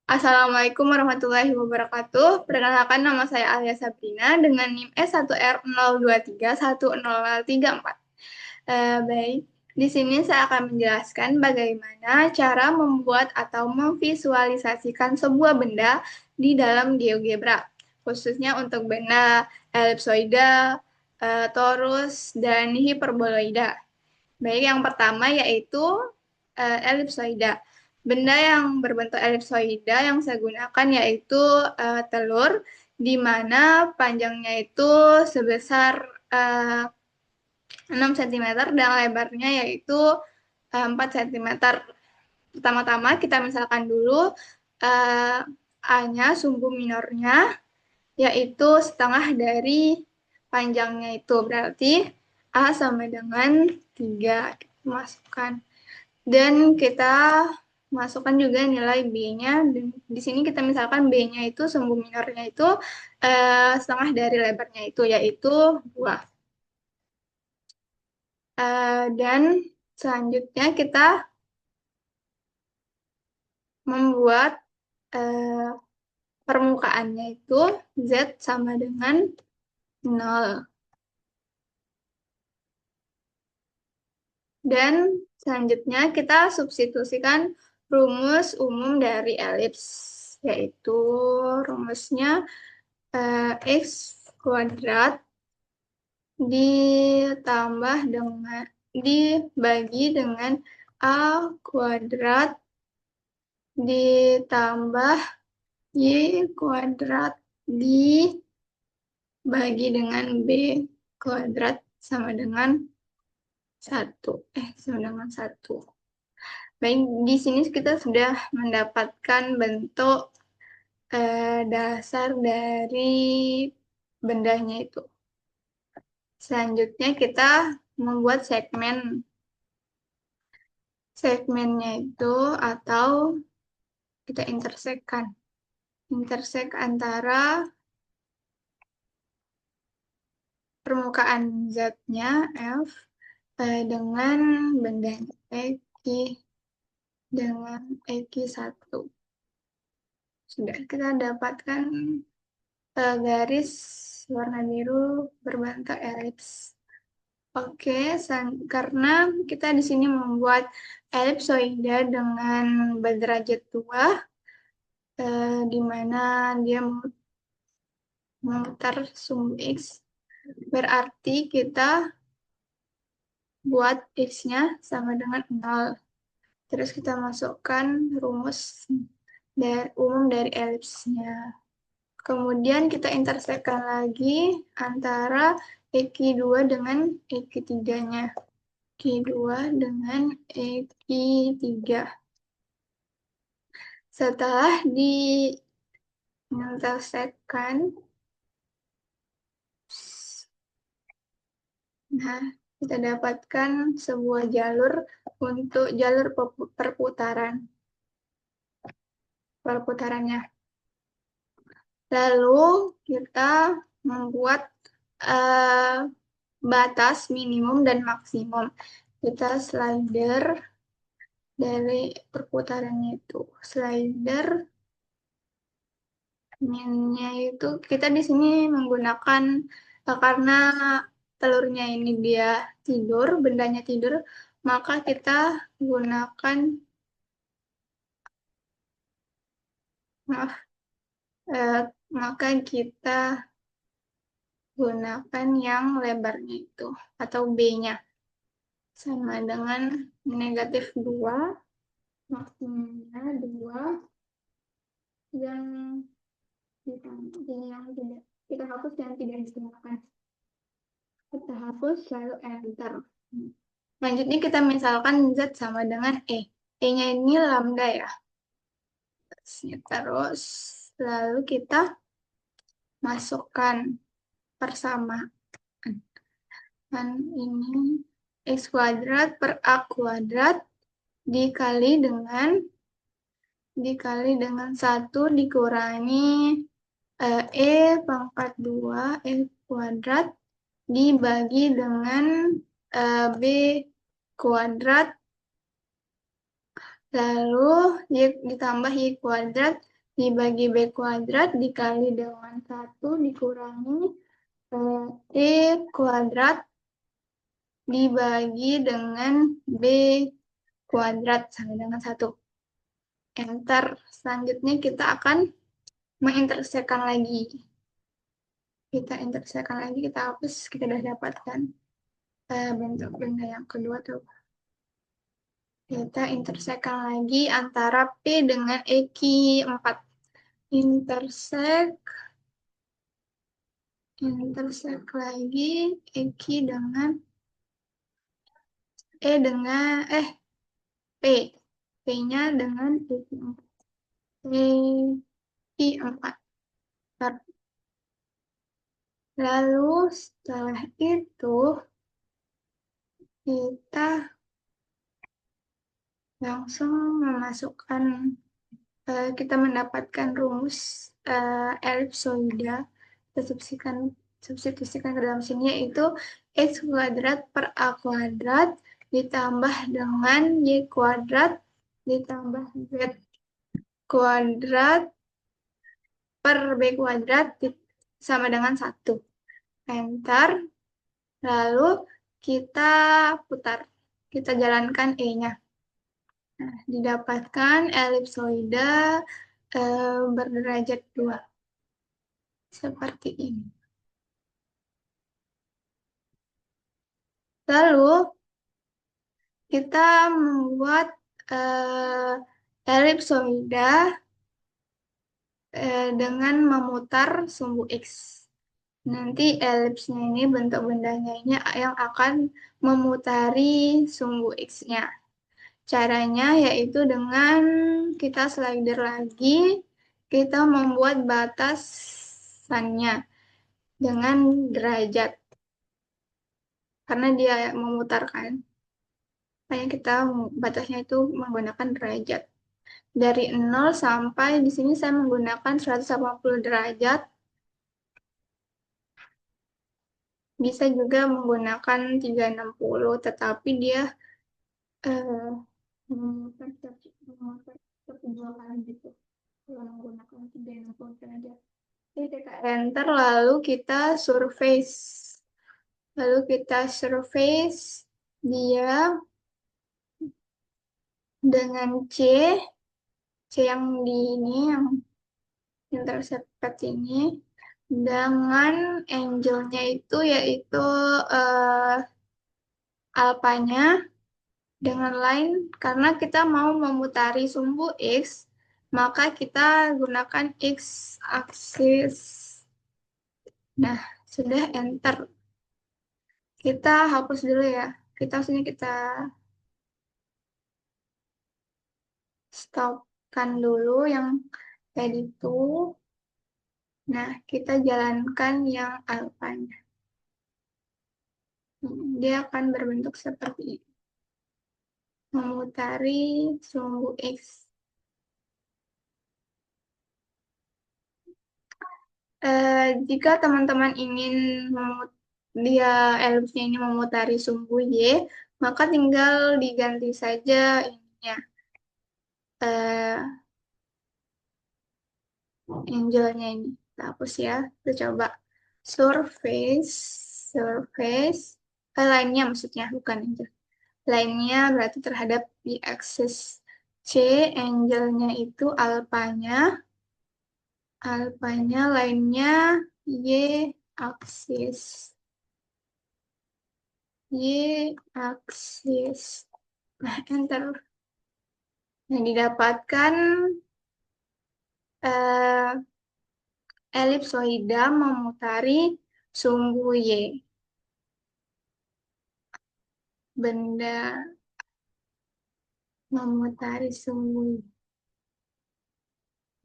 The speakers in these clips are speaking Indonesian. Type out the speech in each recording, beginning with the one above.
Assalamualaikum warahmatullahi wabarakatuh. Perkenalkan nama saya Alia Sabrina dengan NIM S1R0231034. Baik, di sini saya akan menjelaskan bagaimana cara membuat atau memvisualisasikan sebuah benda di dalam GeoGebra, khususnya untuk benda elipsoida, torus, dan hiperboloida. Baik, yang pertama yaitu elipsoida. Benda yang berbentuk elipsoida yang saya gunakan yaitu telur, di mana panjangnya itu sebesar 6 cm dan lebarnya yaitu 4 cm. Pertama-tama kita misalkan dulu uh, A-nya, sumbu minornya, yaitu setengah dari panjangnya itu. Berarti A sama dengan 3. Kita masukkan. Dan kita masukkan juga nilai B-nya. Di sini kita misalkan B-nya itu, sumbu minornya itu setengah dari lebarnya itu, yaitu 2. Dan selanjutnya kita membuat eh, permukaannya itu Z sama dengan 0. Dan selanjutnya kita substitusikan rumus umum dari elips, yaitu rumusnya X kuadrat ditambah dengan dibagi dengan A kuadrat ditambah Y kuadrat dibagi dengan B kuadrat sama dengan 1. Sama dengan 1. Baik, di sini kita sudah mendapatkan bentuk dasar dari bendanya itu. Selanjutnya kita membuat segmen. Segmennya itu atau kita intersekkan. Intersek antara permukaan Z-nya F dengan bendanya X dengan X1. Sudah kita dapatkan garis warna biru berbentuk elips. Oke, karena kita di sini membuat elipsoida dengan berderajat 2, di mana dia memutar sumbu X, berarti kita buat X-nya sama dengan 0. Terus kita masukkan rumus umum dari elipsnya. Kemudian kita intersekkan lagi antara X2 dengan X3-nya. X2 dengan X3. Setelah diintersekkan, nah, kita dapatkan sebuah jalur untuk jalur perputarannya. Lalu kita membuat batas minimum dan maksimum. Kita slider dari perputarannya itu. Slider minnya itu kita di sini menggunakan karena telurnya ini dia tidur, bendanya tidur, maka kita gunakan maaf, maka kita gunakan yang lebarnya itu atau B-nya sama dengan -2, maksimumnya 2, yang tidak kita hapus yang tidak digunakan. Kita hapus lalu enter. Selanjutnya kita misalkan Z sama dengan E. E-nya ini lambda ya. Terus lalu kita masukkan persamaan. Dan ini X kuadrat per A kuadrat dikali dengan 1 dikurangi E pangkat 2 E kuadrat dibagi dengan B kuadrat lalu Y ditambah Y kuadrat dibagi B kuadrat dikali dengan 1 dikurangi E kuadrat dibagi dengan B kuadrat sama dengan 1. Enter. Selanjutnya kita akan mengintersekan lagi. Kita intersekan lagi, kita hapus, kita sudah dapatkan bentuk benda yang kedua tuh. Kita intersekan lagi antara P dengan EQ 4. Intersek lagi EQ dengan P. P-nya dengan EQ 4. EQ 4. Lalu setelah itu kita langsung memasukkan kita mendapatkan rumus elipsoida. Kita substitusikan ke dalam sini, yaitu x kuadrat per a kuadrat ditambah dengan y kuadrat ditambah z kuadrat per b kuadrat sama dengan 1. Enter. Lalu kita putar. Kita jalankan E-nya. Nah, didapatkan elipsoida berderajat 2. Seperti ini. Lalu, kita membuat elipsoida dengan memutar sumbu X. Nanti elipsnya ini, bentuk bendanya ini yang akan memutari sumbu X-nya. Caranya yaitu dengan kita slider lagi, kita membuat batasannya dengan derajat. Karena dia memutarkan. Makanya kita batasnya itu menggunakan derajat. Dari 0 sampai di sini saya menggunakan 180 derajat. Bisa juga menggunakan 360, tetapi dia memutar seperti 2 kali gitu. Kalau menggunakan 360 derajat. Jadi kita enter, lalu kita surface. Lalu kita surface dia dengan C yang di ini, yang intercept ini, dengan angle-nya itu yaitu alpanya dengan line, karena kita mau memutari sumbu X, maka kita gunakan X aksis. Nah, sudah enter. Kita hapus dulu ya. Kita stopkan dulu yang tadi itu. Nah, kita jalankan yang alfanya. Dia akan berbentuk seperti ini. Memutari sumbu X. Jika teman-teman ingin dia elipsnya ini memutari sumbu Y, maka tinggal diganti saja ininya. Angle-nya ini. Kita hapus ya. Kita coba surface, line-nya maksudnya, bukan angle. Line-nya berarti terhadap di aksis C, angle-nya itu alpanya, line-nya Y aksis. Y aksis. Nah, enter. Yang didapatkan elipsoida memutari sumbu Y. Benda memutari sumbu Y.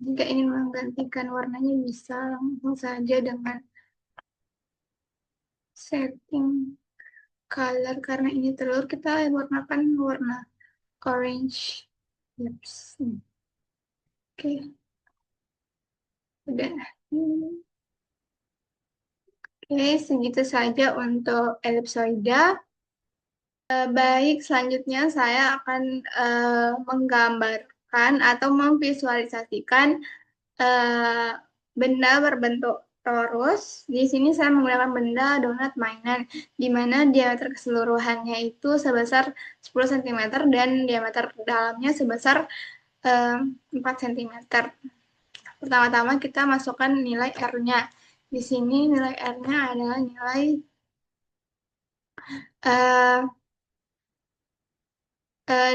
Jika ingin menggantikan warnanya bisa langsung saja dengan setting color. Karena ini telur, kita warnakan warna orange. Oops. Oke. Udah. Oke, segitu saja untuk elipsoida. Baik, selanjutnya saya akan menggambarkan atau memvisualisasikan eh, benda berbentuk torus. Di sini saya menggunakan benda donat mainan, di mana diameter keseluruhannya itu sebesar 10 cm dan diameter dalamnya sebesar eh, 4 cm. Pertama-tama kita masukkan nilai R-nya. Di sini nilai R-nya adalah nilai eh,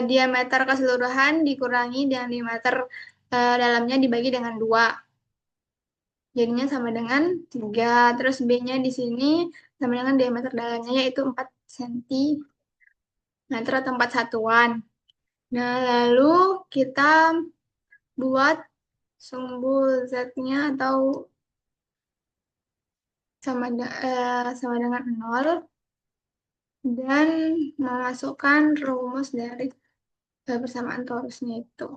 diameter keseluruhan dikurangi dengan diameter dalamnya dibagi dengan 2. Jadinya sama dengan 3. Terus B-nya di sini sama dengan diameter dalamnya yaitu 4 cm atau 4 satuan. Nah, lalu kita buat sumbu Z-nya atau sama dengan 0 dan memasukkan rumus dari persamaan torusnya itu.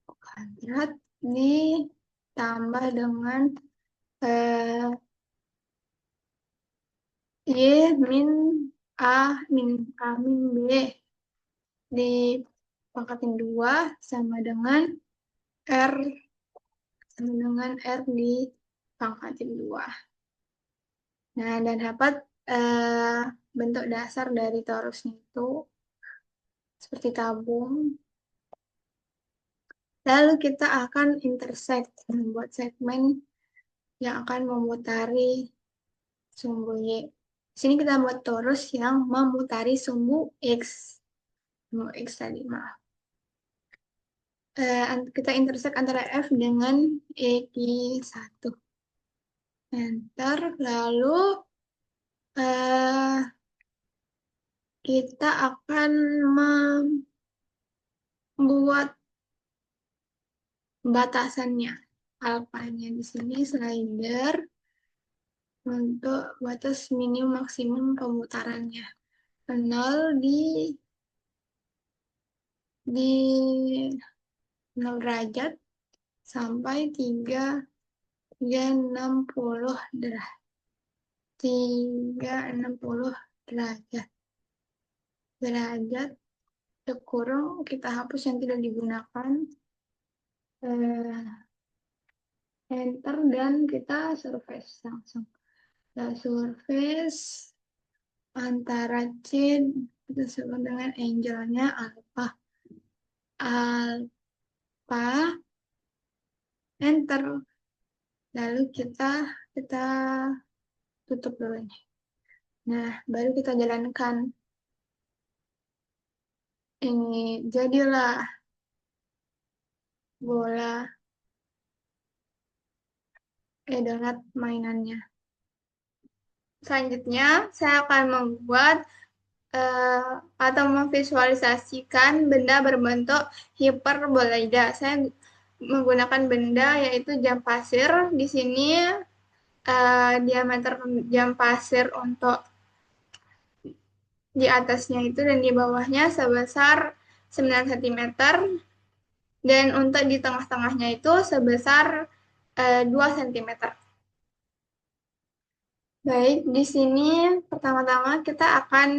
Kuadrat ditambah dengan eh, Y min A min B dipangkatin 2 sama dengan R dipangkatin 2. Nah, dan dapat bentuk dasar dari torusnya itu seperti tabung. Lalu kita akan intersect, membuat segmen yang akan memutari sumbu Y. Di sini kita buat torus yang memutari sumbu X. Sumbu X tadi, maaf. Kita intersect antara F dengan EQ1. Enter, lalu kita akan membuat batasannya. Alfanya di sini slider untuk batas minim maksimum pemutarannya. 0 di 0 derajat sampai 360 derajat. 360 derajat. Derajat kurung kita hapus yang tidak digunakan. Enter dan kita surface langsung. Kita surface antara C kita sebut dengan angle-nya alpha. Alpha enter. Lalu kita tutup dulu ini. Nah, baru kita jalankan. Ini jadilah bola donat mainannya. Selanjutnya, saya akan membuat atau memvisualisasikan benda berbentuk hiperboloida. Saya menggunakan benda yaitu jam pasir. Di sini diameter jam pasir untuk di atasnya itu dan di bawahnya sebesar 9 cm dan untuk di tengah-tengahnya itu sebesar 2 cm. Baik, di sini pertama-tama kita akan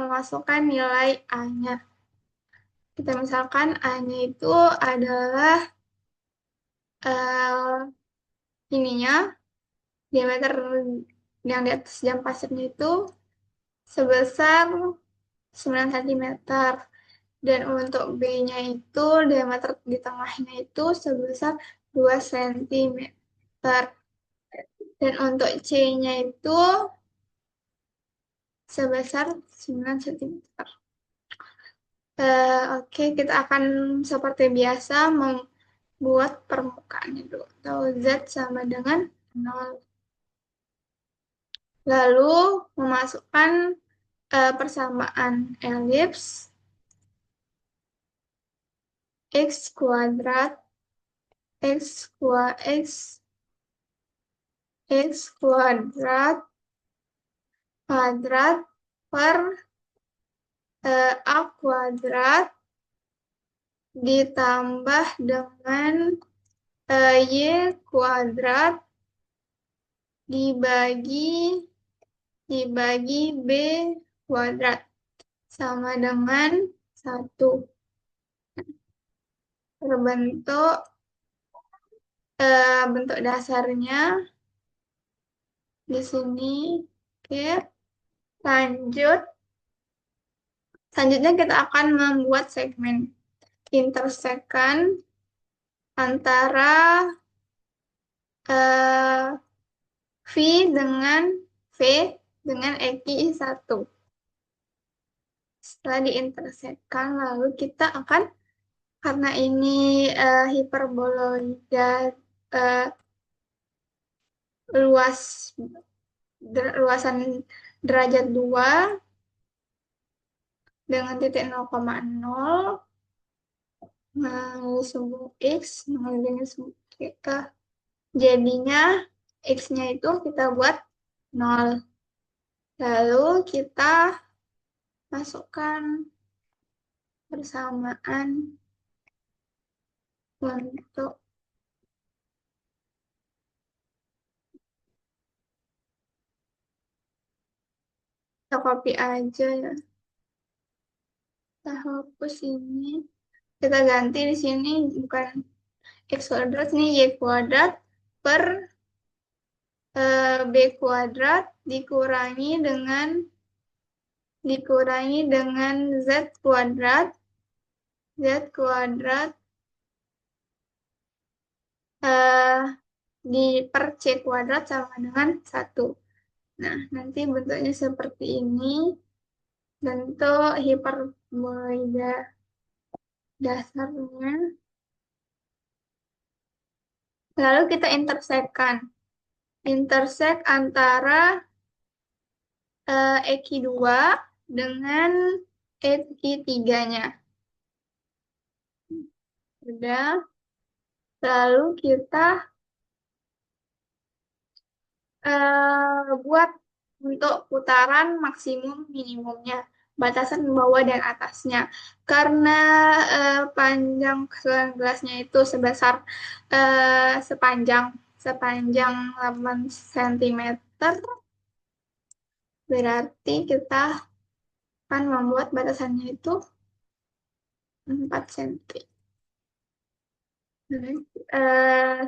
masukkan nilai A-nya. Kita misalkan A-nya itu adalah ininya, diameter yang di atas jam pasirnya itu sebesar 9 cm. Dan untuk B-nya itu diameter di tengahnya itu sebesar 2 cm. Dan untuk C-nya itu sebesar 9 cm. Oke, kita akan seperti biasa membuat permukaannya dulu. Atau Z sama dengan 0. Lalu memasukkan persamaan elips x kuadrat x kuadrat per a kuadrat ditambah dengan y kuadrat dibagi b kuadrat sama dengan 1. terbentuk bentuk dasarnya di sini. Oke, lanjut. Selanjutnya kita akan membuat segmen intersekan antara eh, V dengan V dengan EQ1. Setelah diintersekkan, lalu kita akan, karena ini hiperboloida eh, luas luasan derajat 2 dengan titik 0,0 mengelilingi sumbu X mengelilingi sumbu kita, jadinya X-nya itu kita buat 0. Lalu kita masukkan persamaan untuk kita copy aja ya. Kita hapus ini. Kita ganti di sini bukan X kuadrat, ini Y kuadrat per B kuadrat dikurangi dengan Z kuadrat eh, per C kuadrat sama dengan 1. Nah, nanti bentuknya seperti ini. Bentuk hiperboloida dasarnya. Lalu kita intersekkan. Intersek antara EQ2 dengan EQ3-nya. Sudah. Lalu kita buat untuk putaran maksimum minimumnya, batasan bawah dan atasnya. Karena panjang keseluruhan gelasnya itu sebesar sepanjang 8 cm, berarti kita akan membuat batasannya itu 4 cm.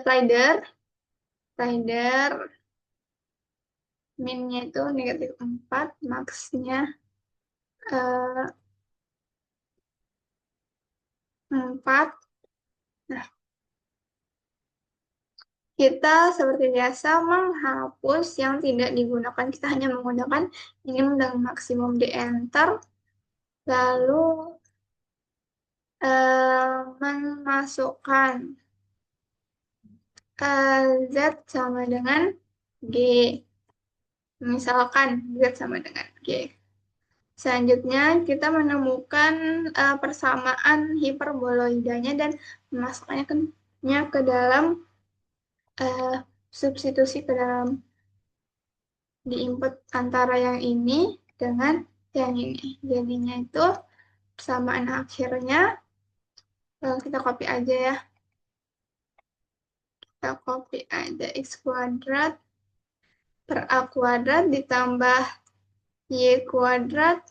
Slider minnya itu -4, maksnya 4. Nah, kita seperti biasa menghapus yang tidak digunakan. Kita hanya menggunakan minimum dan maksimum, di enter. Lalu memasukkan Z sama dengan G. Misalkan Z sama dengan G. Selanjutnya kita menemukan persamaan hiperboloidanya dan memasukkannya ke dalam substitusi ke dalam, di input antara yang ini dengan yang ini. Jadinya itu persamaan akhirnya kita copy aja ya. Kita copy aja X kuadrat per A kuadrat ditambah Y kuadrat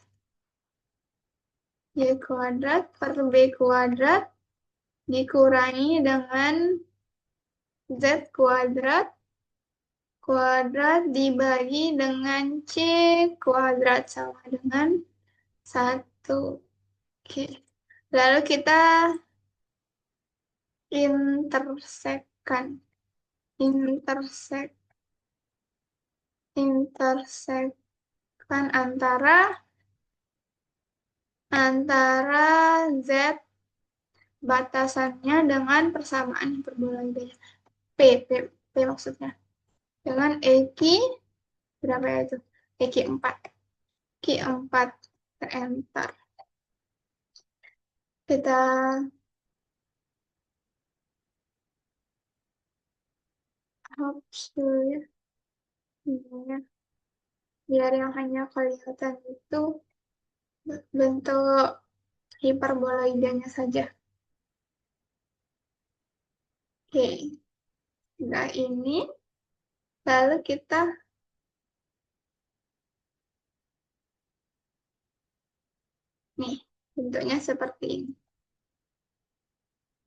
per B kuadrat dikurangi dengan Z kuadrat dibagi dengan C kuadrat sama dengan 1. Oke. Lalu kita intersekkan antara Z batasannya dengan persamaan hiperboloidanya. P maksudnya. Dengan EQ berapa ya itu? EQ4. EQ4 enter. Kita hapus dulu ya. Biar yang hanya kelihatan itu bentuk hiperboloidanya saja. Oke. Nah, ini lalu kita nih bentuknya seperti ini.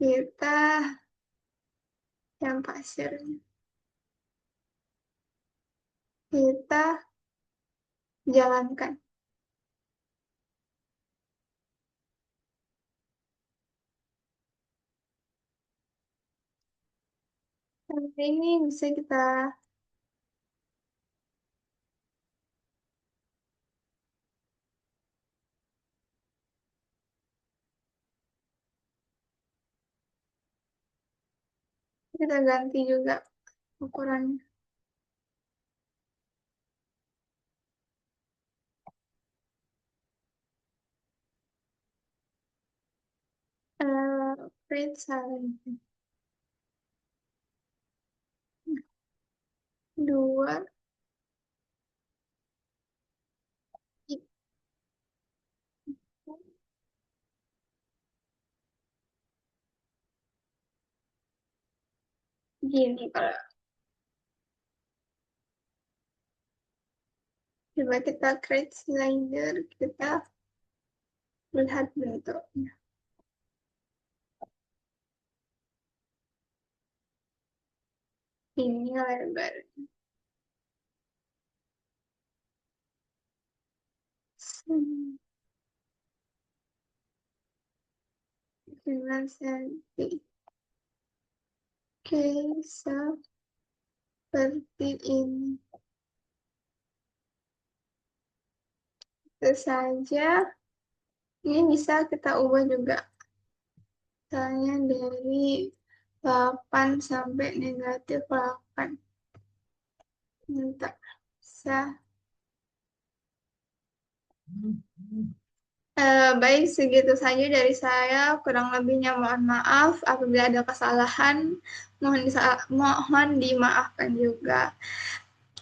kita yang pasirnya. Kita jalankan. Nanti ini bisa kita ganti juga ukurannya. Print salin. Dua, tiga. Gini kalau coba kita create slider, kita lihat bentuknya. Ini lebar. 9 cm. Oke, seperti ini. Itu saja. Ini bisa kita ubah juga. Misalnya dari 8 sampai -8. Minta. Bisa. Baik, segitu saja dari saya. Kurang lebihnya mohon maaf. Apabila ada kesalahan, mohon dimaafkan juga.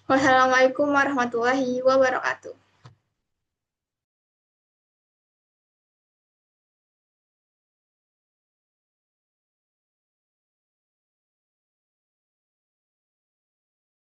Wassalamualaikum warahmatullahi wabarakatuh.